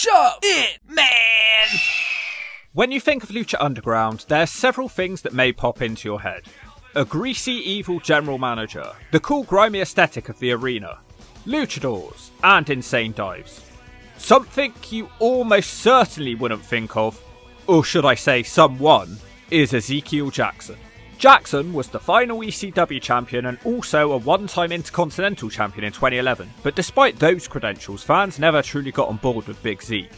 Shove it, man! When you think of Lucha Underground, there are several things that may pop into your head. A greasy, evil general manager, the cool, grimy aesthetic of the arena, luchadors, and insane dives. Something you almost certainly wouldn't think of, or should I say someone, is Ezekiel Jackson. Jackson was the final ECW champion and also a one-time Intercontinental champion in 2011, but despite those credentials, fans never truly got on board with Big Zyck.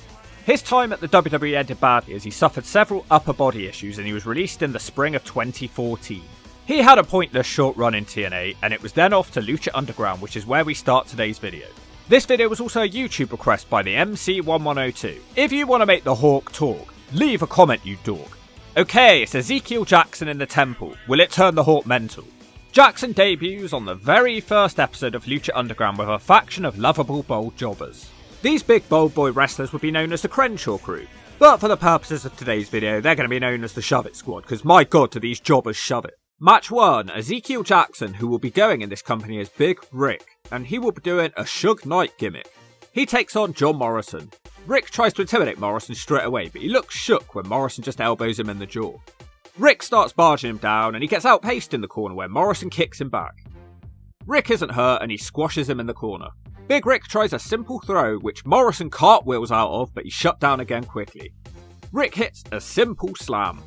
His time at the WWE ended badly as he suffered several upper body issues and he was released in the spring of 2014. He had a pointless short run in TNA and it was then off to Lucha Underground, which is where we start today's video. This video was also a YouTube request by the MC1102. If you want to make the Hawk talk, leave a comment, you dork. Okay, it's Ezekiel Jackson in the temple. Will it turn the Hawk mental? Jackson debuts on the very first episode of Lucha Underground with a faction of lovable bold jobbers. These big bold boy wrestlers would be known as the Crenshaw crew, but for the purposes of today's video, they're going to be known as the Shove It squad, because my god do these jobbers shove it. Match 1, Ezekiel Jackson, who will be going in this company as Big Zyck, and he will be doing a Suge Knight gimmick. He takes on John Morrison. Rick tries to intimidate Morrison straight away, but he looks shook when Morrison just elbows him in the jaw. Rick starts barging him down and he gets outpaced in the corner where Morrison kicks him back. Rick isn't hurt and he squashes him in the corner. Big Zyck tries a simple throw which Morrison cartwheels out of, but he's shut down again quickly. Rick hits a simple slam.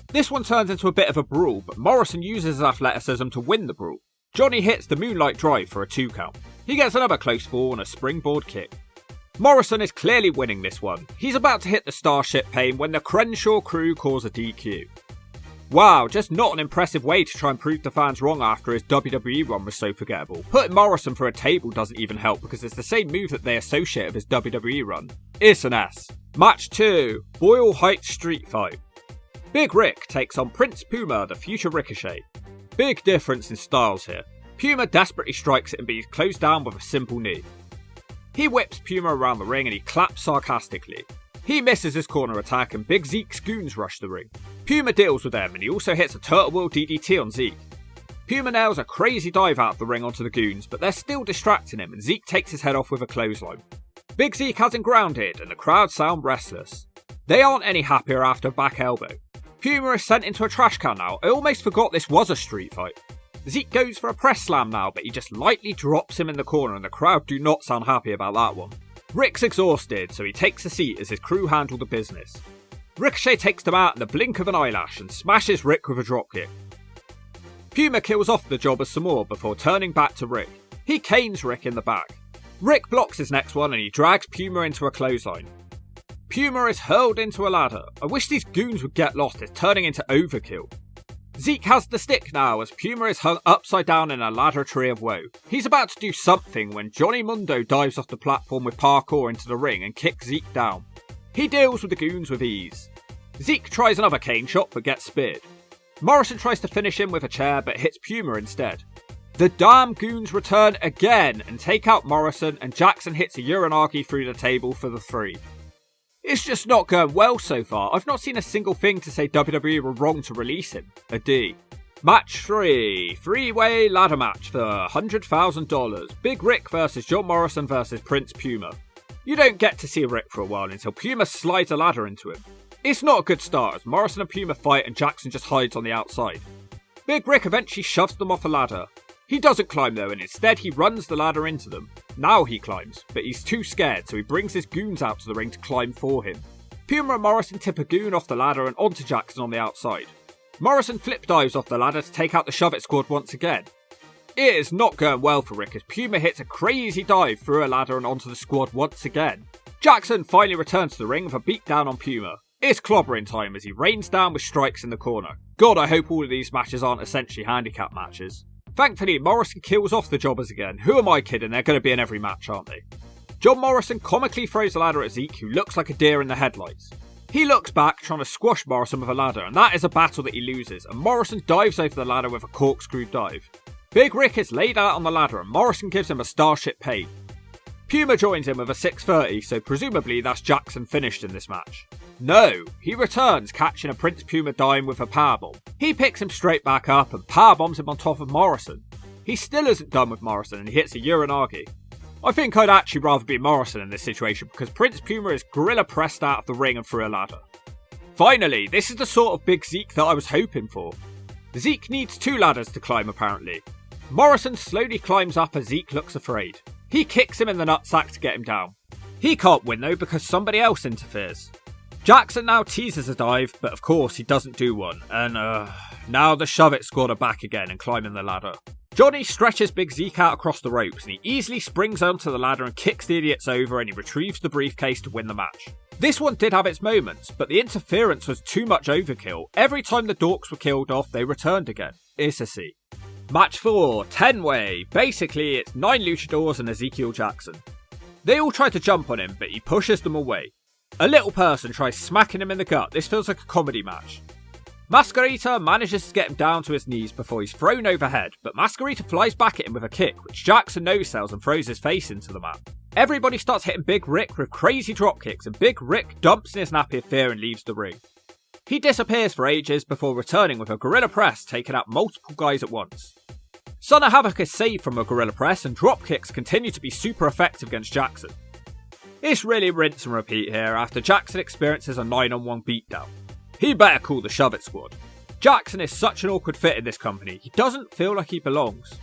This one turns into a bit of a brawl, but Morrison uses his athleticism to win the brawl. Johnny hits the Moonlight Drive for a 2 count. He gets another close fall and a springboard kick. Morrison is clearly winning this one. He's about to hit the Starship Pain when the Crenshaw crew calls a DQ. Wow, just not an impressive way to try and prove the fans wrong after his WWE run was so forgettable. Putting Morrison for a table doesn't even help because it's the same move that they associate with his WWE run. It's an S. Match 2, Boyle Heights Street Fight. Big Zyck takes on Prince Puma, the future Ricochet. Big difference in styles here. Puma desperately strikes it and he's closed down with a simple knee. He whips Puma around the ring and he claps sarcastically. He misses his corner attack and Big Zyck's goons rush the ring. Puma deals with them and he also hits a turtle wheel DDT on Zeek. Puma nails a crazy dive out of the ring onto the goons, but they're still distracting him and Zeek takes his head off with a clothesline. Big Zyck has him grounded and the crowd sound restless. They aren't any happier after a back elbow. Puma is sent into a trash can now. I almost forgot this was a street fight. Zeek goes for a press slam now, but he just lightly drops him in the corner and the crowd do not sound happy about that one. Rick's exhausted, so he takes a seat as his crew handle the business. Ricochet takes them out in the blink of an eyelash and smashes Rick with a dropkick. Puma kills off the jobbers some more before turning back to Rick. He canes Rick in the back. Rick blocks his next one and he drags Puma into a clothesline. Puma is hurled into a ladder. I wish these goons would get lost, it's turning into overkill. Zeek has the stick now as Puma is hung upside down in a ladder tree of woe. He's about to do something when Johnny Mundo dives off the platform with parkour into the ring and kicks Zeek down. He deals with the goons with ease. Zeek tries another cane shot but gets speared. Morrison tries to finish him with a chair but hits Puma instead. The damn goons return again and take out Morrison and Jackson hits a Uranagi through the table for the 3. It's just not going well so far. I've not seen a single thing to say WWE were wrong to release him. A D. Match 3. 3-way ladder match for $100,000. Big Zyck versus John Morrison versus Prince Puma. You don't get to see Rick for a while until Puma slides a ladder into him. It's not a good start as Morrison and Puma fight and Jackson just hides on the outside. Big Zyck eventually shoves them off a ladder. He doesn't climb though and instead he runs the ladder into them. Now he climbs, but he's too scared so he brings his goons out to the ring to climb for him. Puma and Morrison tip a goon off the ladder and onto Jackson on the outside. Morrison flip dives off the ladder to take out the Shove It squad once again. It is not going well for Rick as Puma hits a crazy dive through a ladder and onto the squad once again. Jackson finally returns to the ring with a beatdown on Puma. It's clobbering time as he rains down with strikes in the corner. God, I hope all of these matches aren't essentially handicap matches. Thankfully, Morrison kills off the jobbers again. Who am I kidding? They're going to be in every match, aren't they? John Morrison comically throws a ladder at Zeek, who looks like a deer in the headlights. He looks back, trying to squash Morrison with a ladder, and that is a battle that he loses, and Morrison dives over the ladder with a corkscrew dive. Big Zyck is laid out on the ladder, and Morrison gives him a Starship Pain. Puma joins him with a 630, so presumably that's Jackson finished in this match. No, he returns catching a Prince Puma dime with a powerbomb. He picks him straight back up and powerbombs him on top of Morrison. He still isn't done with Morrison and he hits a Uranagi. I think I'd actually rather be Morrison in this situation because Prince Puma is gorilla pressed out of the ring and through a ladder. Finally, this is the sort of Big Zyck that I was hoping for. Zeek needs 2 ladders to climb apparently. Morrison slowly climbs up as Zeek looks afraid. He kicks him in the nutsack to get him down. He can't win though because somebody else interferes. Jackson now teases a dive, but of course he doesn't do one, and now the Shove It squad are back again and climbing the ladder. Johnny stretches Big Zyck out across the ropes and he easily springs onto the ladder and kicks the idiots over, and he retrieves the briefcase to win the match. This one did have its moments, but the interference was too much overkill. Every time the dorks were killed off, they returned again. It's a C. Match 4, 10-way. Basically, it's 9 luchadors and Ezekiel Jackson. They all try to jump on him, but he pushes them away. A little person tries smacking him in the gut. This feels like a comedy match. Mascarita manages to get him down to his knees before he's thrown overhead, but Mascarita flies back at him with a kick, which Jackson no-sells and throws his face into the mat. Everybody starts hitting Big Zyck with crazy drop kicks, and Big Zyck dumps in his nappy of fear and leaves the ring. He disappears for ages before returning with a gorilla press, taking out multiple guys at once. Son of Havoc is saved from a gorilla press, and drop kicks continue to be super effective against Jackson. It's really rinse and repeat here after Jackson experiences a 9-on-1 beatdown. He better call the Shove It squad. Jackson is such an awkward fit in this company, he doesn't feel like he belongs.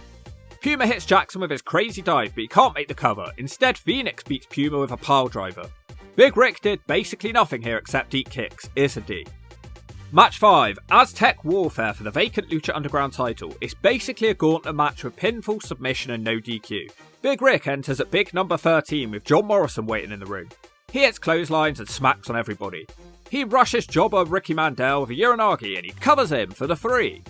Puma hits Jackson with his crazy dive, but he can't make the cover. Instead, Phoenix beats Puma with a pile driver. Big Zyck did basically nothing here except eat kicks. It's a D. Match 5, Aztec Warfare for the vacant Lucha Underground title. It's basically a gauntlet match with pinfall, submission and no DQ. Big Zyck enters at big number 13 with John Morrison waiting in the ring. He hits clotheslines and smacks on everybody. He rushes jobber Ricky Mandel with a Uranagi and he covers him for the 3.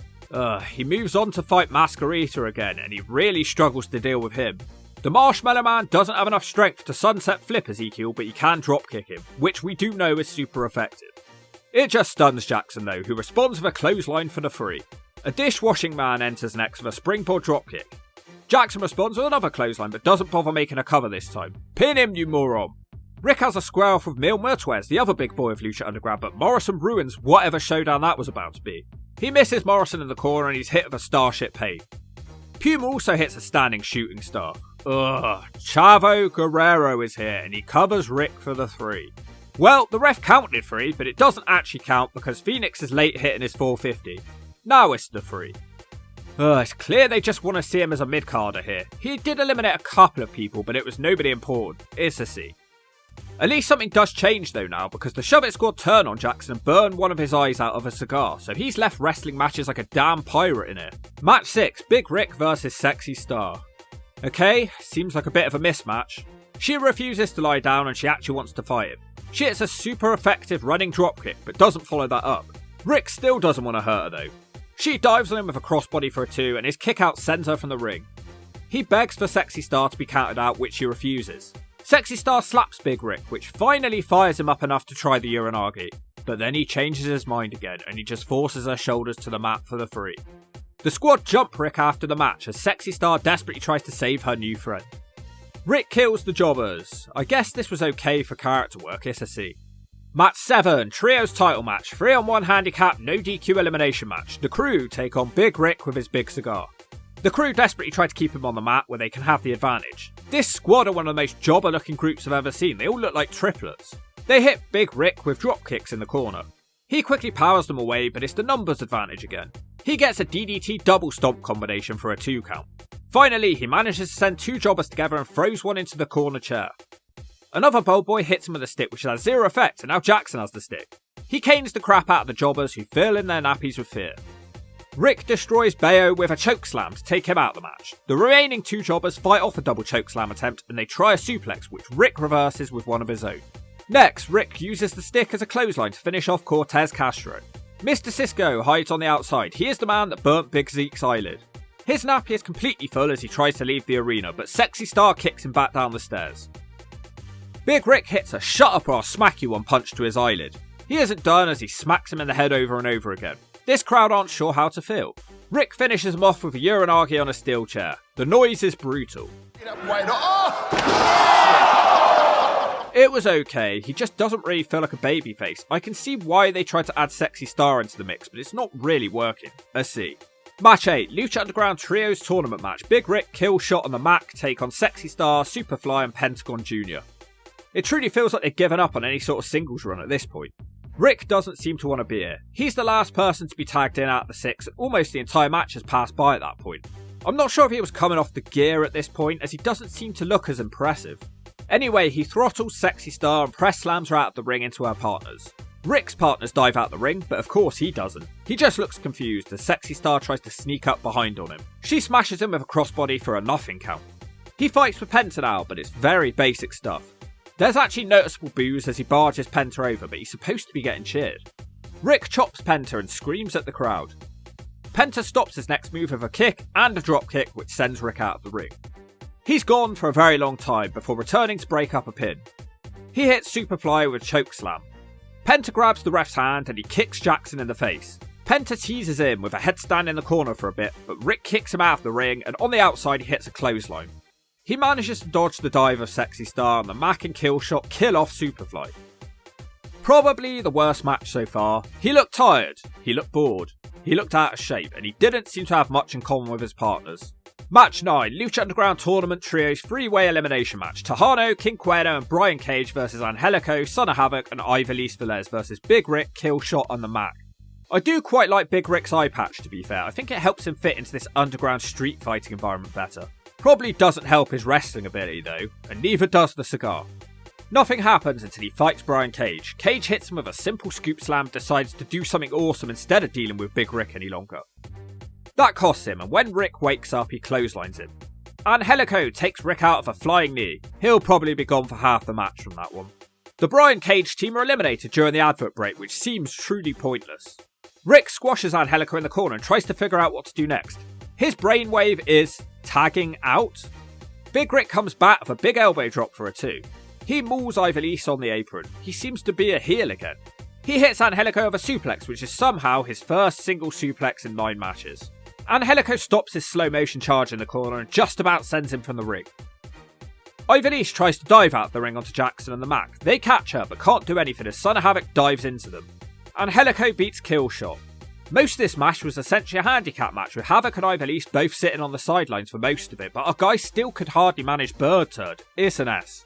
He moves on to fight Mascarita again and he really struggles to deal with him. The Marshmallow Man doesn't have enough strength to sunset flip Ezekiel, but he can drop kick him, which we do know is super effective. It just stuns Jackson though, who responds with a clothesline for the 3. A dishwashing man enters next with a springboard dropkick. Jackson responds with another clothesline but doesn't bother making a cover this time. Pin him, you moron! Rick has a square off with Mil Muertes, the other big boy of Lucha Underground, but Morrison ruins whatever showdown that was about to be. He misses Morrison in the corner and he's hit with a Starship Pain. Puma also hits a standing shooting star. Chavo Guerrero is here and he covers Rick for the 3. Well, the ref counted 3, but it doesn't actually count because Phoenix is late hitting his 450. Now it's the 3. It's clear they just want to see him as a mid-carder here. He did eliminate a couple of people, but it was nobody important. It's a C. At least something does change though now, because the Shove It squad turn on Jackson and burn one of his eyes out of a cigar, so he's left wrestling matches like a damn pirate in here. Match 6, Big Zyck versus Sexy Star. Okay, seems like a bit of a mismatch. She refuses to lie down and she actually wants to fight him. She hits a super effective running dropkick, but doesn't follow that up. Rick still doesn't want to hurt her though. She dives on him with a crossbody for a 2 and his kick out sends her from the ring. He begs for Sexy Star to be counted out, which she refuses. Sexy Star slaps Big Zyck, which finally fires him up enough to try the Uranagi, but then he changes his mind again and he just forces her shoulders to the mat for the 3. The squad jump Rick after the match as Sexy Star desperately tries to save her new friend. Rick kills the jobbers. I guess this was okay for character work, it's a C. Match 7, Trios title match, 3-on-1 handicap, no DQ elimination match. The Crew take on Big Zyck with his big cigar. The Crew desperately try to keep him on the mat where they can have the advantage. This squad are one of the most jobber looking groups I've ever seen, they all look like triplets. They hit Big Zyck with drop kicks in the corner. He quickly powers them away, but it's the numbers advantage again. He gets a DDT double stomp combination for a 2 count. Finally, he manages to send 2 jobbers together and throws one into the corner chair. Another bold boy hits him with a stick which has 0 effect, and now Jackson has the stick. He canes the crap out of the jobbers who fill in their nappies with fear. Rick destroys Bayo with a chokeslam to take him out of the match. The remaining 2 jobbers fight off a double chokeslam attempt and they try a suplex which Rick reverses with one of his own. Next, Rick uses the stick as a clothesline to finish off Cortez Castro. Mr. Cisco hides on the outside. He is the man that burnt Big Zeke's eyelid. His nappy is completely full as he tries to leave the arena, but Sexy Star kicks him back down the stairs. Big Zyck hits a shut up or I'll smack you one punch to his eyelid. He isn't done as he smacks him in the head over and over again. This crowd aren't sure how to feel. Rick finishes him off with a Uranagi on a steel chair. The noise is brutal. It was okay, he just doesn't really feel like a babyface. I can see why they tried to add Sexy Star into the mix, but it's not really working. A C. Match 8, Lucha Underground Trios Tournament match. Big Zyck, Killshot and the Mac take on Sexy Star, Superfly and Pentagon Jr. It truly feels like they've given up on any sort of singles run at this point. Zyck doesn't seem to want to be here. He's the last person to be tagged in out of the 6, and almost the entire match has passed by at that point. I'm not sure if he was coming off the gear at this point, as he doesn't seem to look as impressive. Anyway, he throttles Sexy Star and press slams her out of the ring into her partners. Zyck's partners dive out the ring, but of course he doesn't. He just looks confused as Sexy Star tries to sneak up behind on him. She smashes him with a crossbody for a nothing count. He fights with Penta now, but it's very basic stuff. There's actually noticeable boos as he barges Penta over, but he's supposed to be getting cheered. Zyck chops Penta and screams at the crowd. Penta stops his next move with a kick and a drop kick, which sends Zyck out of the ring. He's gone for a very long time before returning to break up a pin. He hits Superfly with a choke slam. Penta grabs the ref's hand and he kicks Jackson in the face. Penta teases him with a headstand in the corner for a bit, but Zyck kicks him out of the ring and on the outside he hits a clothesline. He manages to dodge the dive of Sexy Star and the Mac and Killshot kill off Superfly. Probably the worst match so far. He looked tired, he looked bored, he looked out of shape, and he didn't seem to have much in common with his partners. Match 9, Lucha Underground Tournament Trios 3-way elimination match. Tejano, Quinqueno and Brian Cage versus Angelico, Son of Havoc and Ivelisse Velez versus Big Zyck, Killshot and the Mac. I do quite like Big Zyck's eye patch, to be fair. I think it helps him fit into this underground street fighting environment better. Probably doesn't help his wrestling ability though, and neither does the cigar. Nothing happens until he fights Brian Cage. Cage hits him with a simple scoop slam, decides to do something awesome instead of dealing with Big Zyck any longer. That costs him, and when Zyck wakes up, he clotheslines him. Angelico takes Zyck out of a flying knee. He'll probably be gone for half the match from that one. The Brian Cage team are eliminated during the advert break, which seems truly pointless. Zyck squashes Angelico in the corner and tries to figure out what to do next. His brainwave is tagging out. Big Zyck comes back with a big elbow drop for a 2. He mauls Ivelisse on the apron. He seems to be a heel again. He hits Angelico with a suplex, which is somehow his first single suplex in 9 matches. Angelico stops his slow motion charge in the corner and just about sends him from the ring. Ivelisse tries to dive out the ring onto Jackson and the Mac. They catch her but can't do anything as Son of Havoc dives into them. Angelico beats Killshot. Most of this match was essentially a handicap match with Havoc and Ivelisse both sitting on the sidelines for most of it, but our guy still could hardly manage Bird Turd. It's an S.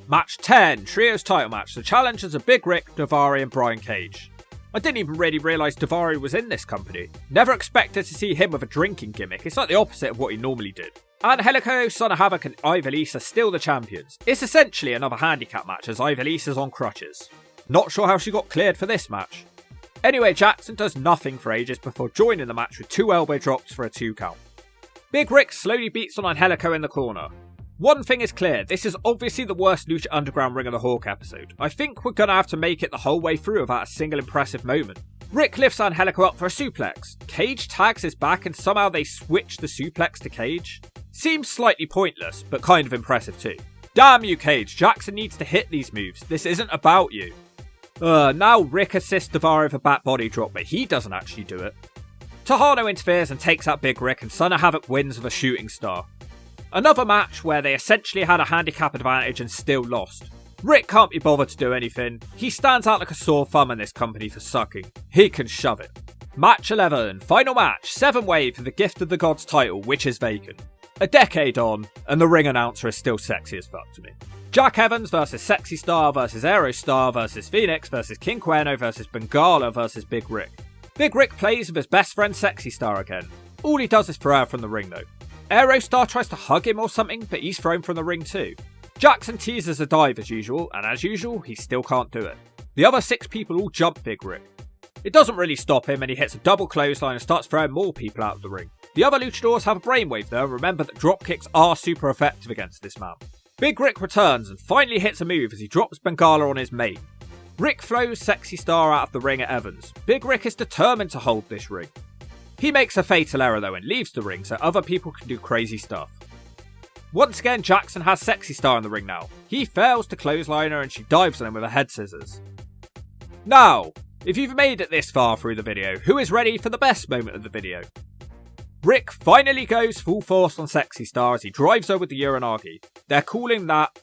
Match 10, Trios title match. The challengers are Big Zyck, Daivari and Brian Cage. I didn't even really realise Daivari was in this company. Never expected to see him with a drinking gimmick. It's like the opposite of what he normally did. Angelico, Son of Havoc and Ivelisse are still the champions. It's essentially another handicap match as Ivelisse is on crutches. Not sure how she got cleared for this match. Anyway, Jackson does nothing for ages before joining the match with 2 elbow drops for a 2 count. Big Zyck slowly beats on Angelico in the corner. One thing is clear, this is obviously the worst Lucha Underground Ring of the Hawk episode. I think we're gonna have to make it the whole way through without a single impressive moment. Zyck lifts Angelico up for a suplex. Cage tags his back and somehow they switch the suplex to Cage. Seems slightly pointless, but kind of impressive too. Damn you Cage, Jackson needs to hit these moves. This isn't about you. Now Zyck assists Daivari with a back body drop, but he doesn't actually do it. Tejano interferes and takes out Big Zyck and Son of Havoc wins with a shooting star. Another match where they essentially had a handicap advantage and still lost. Zyck can't be bothered to do anything. He stands out like a sore thumb in this company for sucking. He can shove it. Match 11, final match, 7-way for the Gift of the Gods title, which is vacant. A decade on, and the ring announcer is still sexy as fuck to me. Jack Evans versus Sexy Star versus Aerostar versus Phoenix versus Quinqueno versus Bengala versus Big Zyck. Big Zyck plays with his best friend Sexy Star again. All he does is throw her from the ring though. Aerostar tries to hug him or something, but he's thrown from the ring too. Jackson teases a dive as usual, and as usual, he still can't do it. The other 6 people all jump Big Zyck. It doesn't really stop him, and he hits a double clothesline and starts throwing more people out of the ring. The other luchadors have a brainwave though, and remember that dropkicks are super effective against this man. Big Zyck returns and finally hits a move as he drops Bengala on his mate. Zyck throws Sexy Star out of the ring at Evans. Big Zyck is determined to hold this ring. He makes a fatal error though and leaves the ring so other people can do crazy stuff. Once again, Jackson has Sexy Star in the ring now. He fails to clothesline her and she dives on him with her head scissors. Now, if you've made it this far through the video, who is ready for the best moment of the video? Zyck finally goes full force on Sexy Star as he drives her with the Uranagi. They're calling that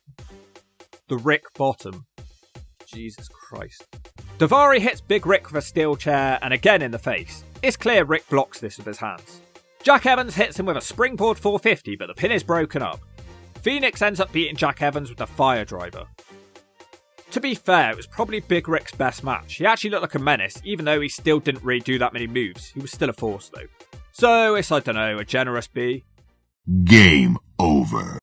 the Zyck Bottom. Jesus Christ. Daivari hits Big Rick with a steel chair and again in the face. It's clear Rick blocks this with his hands. Jack Evans hits him with a springboard 450, but the pin is broken up. Phoenix ends up beating Jack Evans with the fire driver. To be fair, it was probably Big Rick's best match. He actually looked like a menace, even though he still didn't really do that many moves. He was still a force though. So it's, I don't know, a generous B. Game over.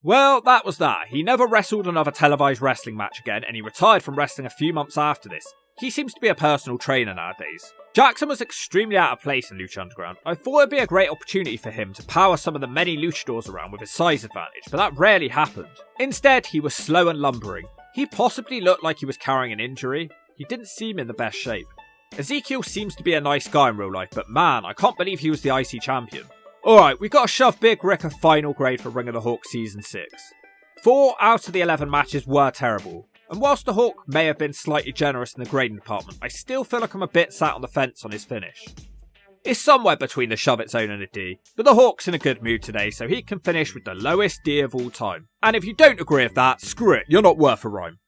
Well, that was that. He never wrestled another televised wrestling match again, and he retired from wrestling a few months after this. He seems to be a personal trainer nowadays. Jackson was extremely out of place in Lucha Underground. I thought it'd be a great opportunity for him to power some of the many luchadors around with his size advantage, but that rarely happened. Instead, he was slow and lumbering. He possibly looked like he was carrying an injury. He didn't seem in the best shape. Ezekiel seems to be a nice guy in real life, but man, I can't believe he was the IC champion. Alright, we've got to shove Big Rick a final grade for Ring of the Hawk Season 6. 4 out of the 11 matches were terrible, and whilst the Hawk may have been slightly generous in the grading department, I still feel like I'm a bit sat on the fence on his finish. It's somewhere between the shove it zone and a D, but the Hawk's in a good mood today, so he can finish with the lowest D of all time. And if you don't agree with that, screw it, you're not worth a rhyme.